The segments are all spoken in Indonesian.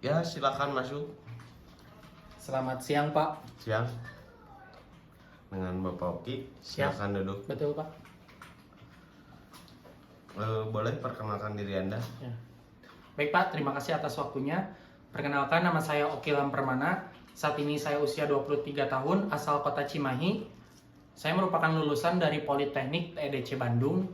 Ya, silakan masuk. Selamat siang, Pak. Siang. Dengan Bapak Oki, silakan duduk. Betul, Pak. Boleh perkenalkan diri Anda? Ya. Baik, Pak. Terima kasih atas waktunya. Perkenalkan, nama saya Oki Lampermana. Saat ini saya usia 23 tahun, asal kota Cimahi. Saya merupakan lulusan dari Politeknik TEDC Bandung,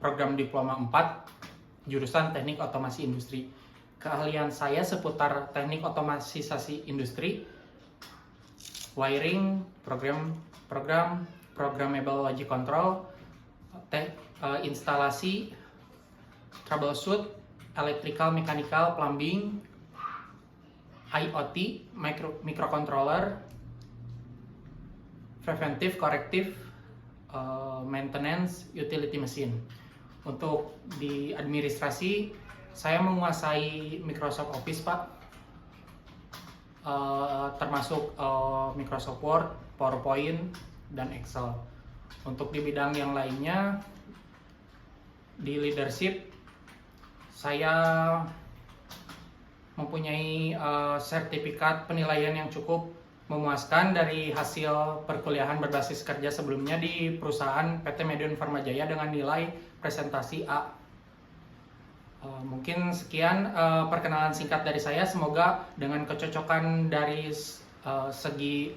program Diploma 4, jurusan Teknik Otomasi Industri. Keahlian saya seputar teknik otomatisasi industri, wiring, programmable logic control, instalasi, troubleshoot, electrical, mechanical, plumbing, IoT, microcontroller, preventive, corrective, maintenance, utility machine. Untuk di administrasi, saya menguasai Microsoft Office, Pak, termasuk Microsoft Word, PowerPoint, dan Excel. Untuk di bidang yang lainnya, di leadership, saya mempunyai sertifikat penilaian yang cukup memuaskan dari hasil perkuliahan berbasis kerja sebelumnya di perusahaan PT Medion Farmajaya dengan nilai presentasi A. Mungkin sekian perkenalan singkat dari saya. Semoga dengan kecocokan dari segi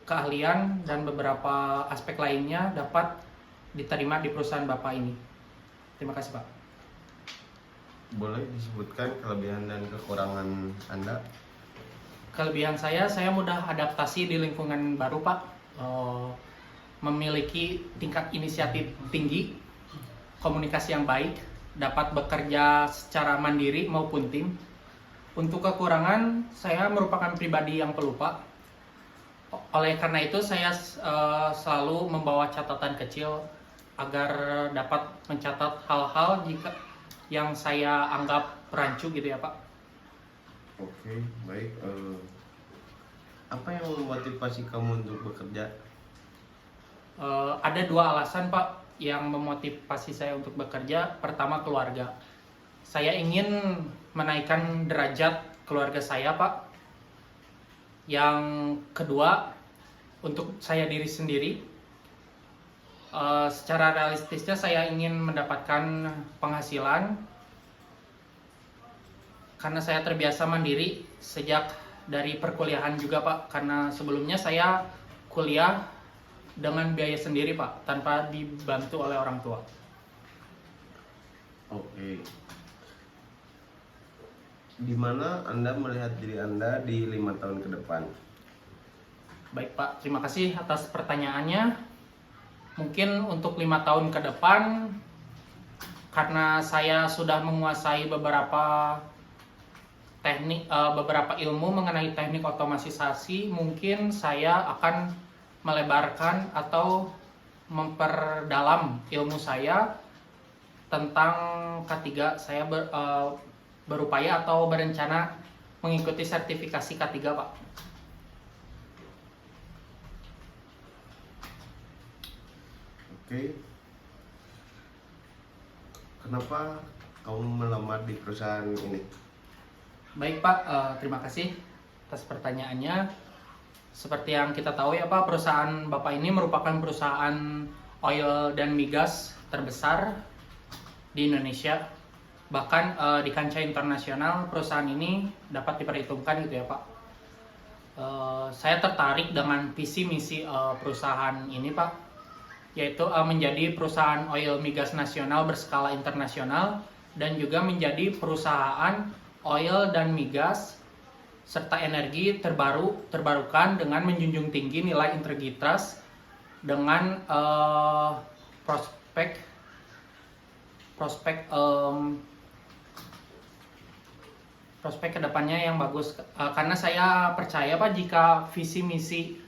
keahlian dan beberapa aspek lainnya dapat diterima di perusahaan Bapak ini. Terima kasih, Pak. Boleh disebutkan kelebihan dan kekurangan Anda? Kelebihan saya mudah adaptasi di lingkungan baru, Pak. Memiliki tingkat inisiatif tinggi, komunikasi yang baik, dapat bekerja secara mandiri maupun tim. Untuk kekurangan, saya merupakan pribadi yang pelupa. Oleh karena itu, saya selalu membawa catatan kecil agar dapat mencatat hal-hal yang saya anggap rancu gitu ya, Pak. Oke, baik. Apa yang memotivasi kamu untuk bekerja? Ada dua alasan, Pak, yang memotivasi saya untuk bekerja. Pertama, keluarga. Saya ingin menaikkan derajat keluarga saya, Pak. Yang kedua, untuk saya diri sendiri. Secara realistisnya saya ingin mendapatkan penghasilan karena saya terbiasa mandiri sejak dari perkuliahan juga, Pak. Karena sebelumnya saya kuliah dengan biaya sendiri, Pak, tanpa dibantu oleh orang tua. Oke. Di mana Anda melihat diri Anda di 5 tahun ke depan? Baik, Pak, terima kasih atas pertanyaannya. Mungkin untuk 5 tahun ke depan, karena saya sudah menguasai beberapa beberapa ilmu mengenai teknik otomatisasi, mungkin saya akan melebarkan atau memperdalam ilmu saya tentang K3. Saya berupaya atau berencana mengikuti sertifikasi K3, Pak. Oke. Kenapa kamu melamar di perusahaan ini? Baik, Pak, terima kasih atas pertanyaannya. Seperti yang kita tahu ya, Pak, perusahaan Bapak ini merupakan perusahaan oil dan migas terbesar di Indonesia. Bahkan di kancah internasional perusahaan ini dapat diperhitungkan gitu ya, Pak. Saya tertarik dengan visi misi perusahaan ini, Pak, yaitu menjadi perusahaan oil migas nasional berskala internasional dan juga menjadi perusahaan oil dan migas serta energi terbarukan dengan menjunjung tinggi nilai integritas dengan prospek kedepannya yang bagus. Karena saya percaya, Pak, jika visi misi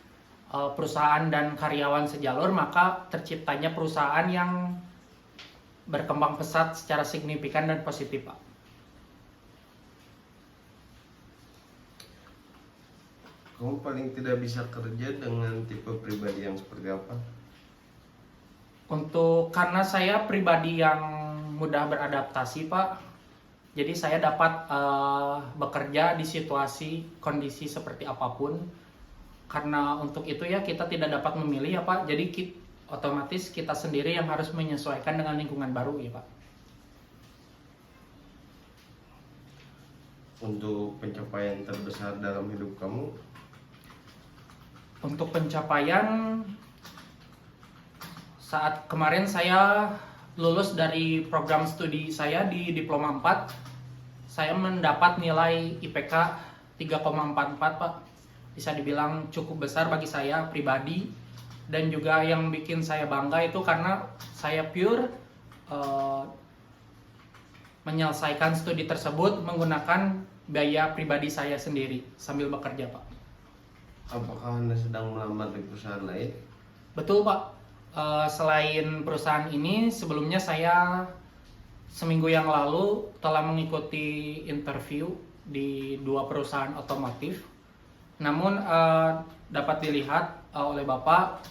perusahaan dan karyawan sejalur, maka terciptanya perusahaan yang berkembang pesat secara signifikan dan positif, Pak. Kamu paling tidak bisa kerja dengan tipe pribadi yang seperti apa? Karena saya pribadi yang mudah beradaptasi, Pak, Jadi saya dapat bekerja di situasi kondisi seperti apapun. Karena untuk itu ya kita tidak dapat memilih ya Pak. Jadi otomatis kita sendiri yang harus menyesuaikan dengan lingkungan baru ya Pak. Untuk pencapaian terbesar dalam hidup kamu? Untuk pencapaian, saat kemarin saya lulus dari program studi saya di Diploma 4, saya mendapat nilai IPK 3,44 Pak. Bisa dibilang cukup besar bagi saya pribadi, dan juga yang bikin saya bangga itu karena saya pure menyelesaikan studi tersebut menggunakan biaya pribadi saya sendiri sambil bekerja Pak. Apakah Anda sedang melamar di perusahaan lain? Betul Pak. Selain perusahaan ini, sebelumnya saya seminggu yang lalu telah mengikuti interview di 2 perusahaan otomotif. Namun dapat dilihat oleh Bapak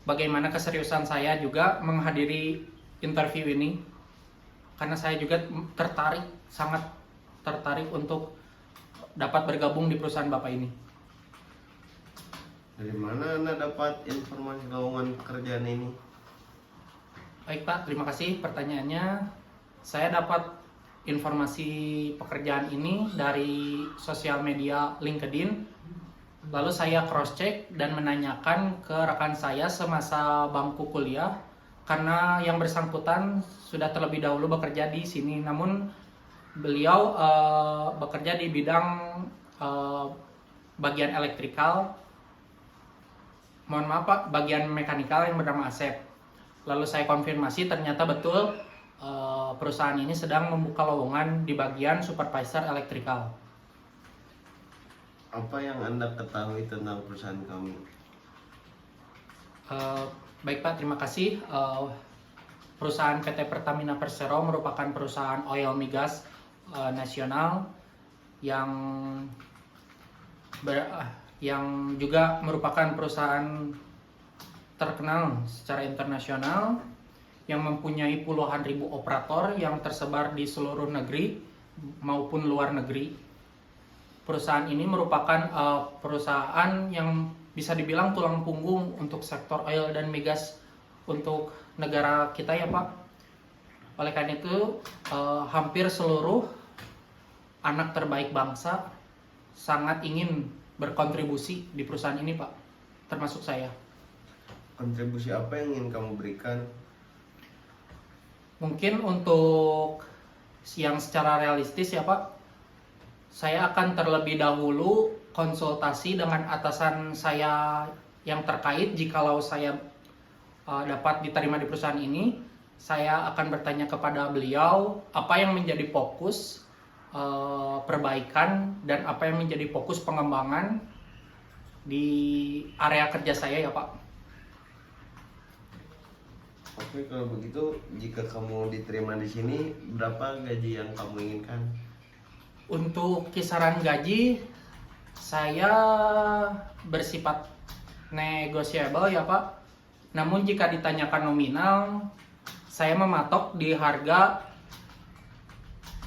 bagaimana keseriusan saya juga menghadiri interview ini, karena saya juga sangat tertarik untuk dapat bergabung di perusahaan Bapak ini. Dari mana Anda dapat informasi lowongan pekerjaan ini? Baik Pak, terima kasih pertanyaannya. Saya dapat informasi pekerjaan ini dari sosial media LinkedIn. Lalu saya cross check dan menanyakan ke rekan saya semasa bangku kuliah, karena yang bersangkutan sudah terlebih dahulu bekerja di sini. Namun beliau bekerja di bidang bagian elektrikal. Mohon maaf Pak, bagian mekanikal yang bernama Asep. Lalu saya konfirmasi, ternyata betul perusahaan ini sedang membuka lowongan di bagian supervisor elektrikal. Apa yang Anda ketahui tentang perusahaan kami? Baik Pak, terima kasih. Perusahaan PT Pertamina Persero merupakan perusahaan oil migas nasional yang juga merupakan perusahaan terkenal secara internasional yang mempunyai puluhan ribu operator yang tersebar di seluruh negeri maupun luar negeri. Perusahaan ini merupakan perusahaan yang bisa dibilang tulang punggung untuk sektor oil dan migas untuk negara kita ya Pak. Oleh karena itu hampir seluruh anak terbaik bangsa sangat ingin berkontribusi di perusahaan ini Pak, termasuk saya. Kontribusi apa yang ingin kamu berikan? Mungkin untuk yang secara realistis ya Pak, saya akan terlebih dahulu konsultasi dengan atasan saya yang terkait. Jikalau saya dapat diterima di perusahaan ini, saya akan bertanya kepada beliau apa yang menjadi fokus perbaikan dan apa yang menjadi fokus pengembangan di area kerja saya ya Pak. Oke, kalau begitu jika kamu diterima di sini, berapa gaji yang kamu inginkan? Untuk kisaran gaji saya bersifat negosiable ya Pak. Namun jika ditanyakan nominal, saya mematok di harga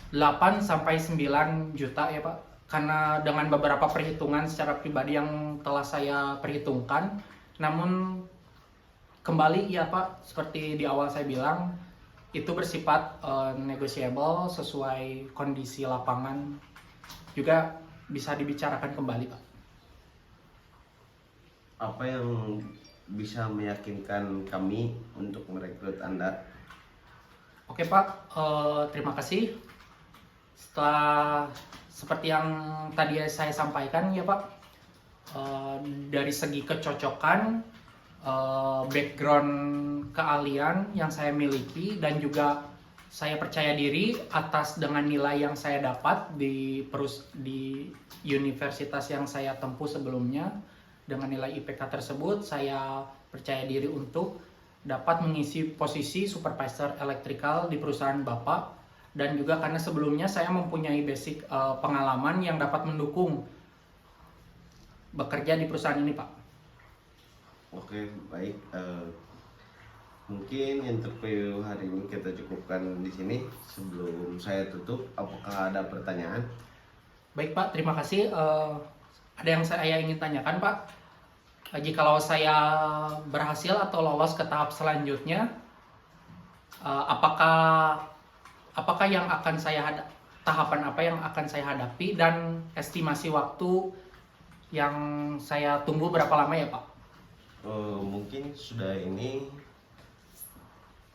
8 sampai 9 juta ya Pak. Karena dengan beberapa perhitungan secara pribadi yang telah saya perhitungkan, namun kembali ya Pak, seperti di awal saya bilang, itu bersifat negotiable sesuai kondisi lapangan, juga bisa dibicarakan kembali Pak. Apa yang bisa meyakinkan kami untuk merekrut Anda? Oke Pak, terima kasih. Setelah seperti yang tadi saya sampaikan ya Pak, dari segi kecocokan, background keahlian yang saya miliki, dan juga saya percaya diri atas dengan nilai yang saya dapat di universitas yang saya tempuh sebelumnya. Dengan nilai IPK tersebut, saya percaya diri untuk dapat mengisi posisi supervisor elektrikal di perusahaan Bapak. Dan juga karena sebelumnya saya mempunyai basic pengalaman yang dapat mendukung bekerja di perusahaan ini Pak. Oke, baik. Mungkin interview hari ini kita cukupkan di sini. Sebelum saya tutup, apakah ada pertanyaan? Baik Pak, terima kasih. Ada yang saya ingin tanyakan Pak. Jikalau saya berhasil atau lolos ke tahap selanjutnya, apakah yang akan tahapan apa yang akan saya hadapi, dan estimasi waktu yang saya tunggu berapa lama ya Pak? Mungkin sudah ini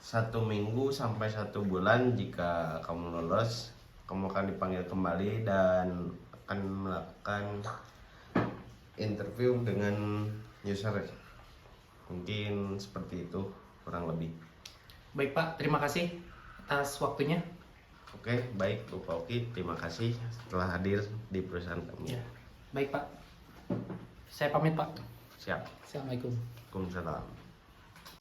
1 minggu sampai 1 bulan. Jika kamu lolos, kamu akan dipanggil kembali dan akan melakukan interview dengan user. Mungkin seperti itu kurang lebih. Baik Pak, terima kasih atas waktunya. Oke, baik Bapak Oki, terima kasih telah hadir di perusahaan kami. Ya. Baik Pak, saya pamit Pak. Siap. Assalamualaikum. Waalaikumsalam.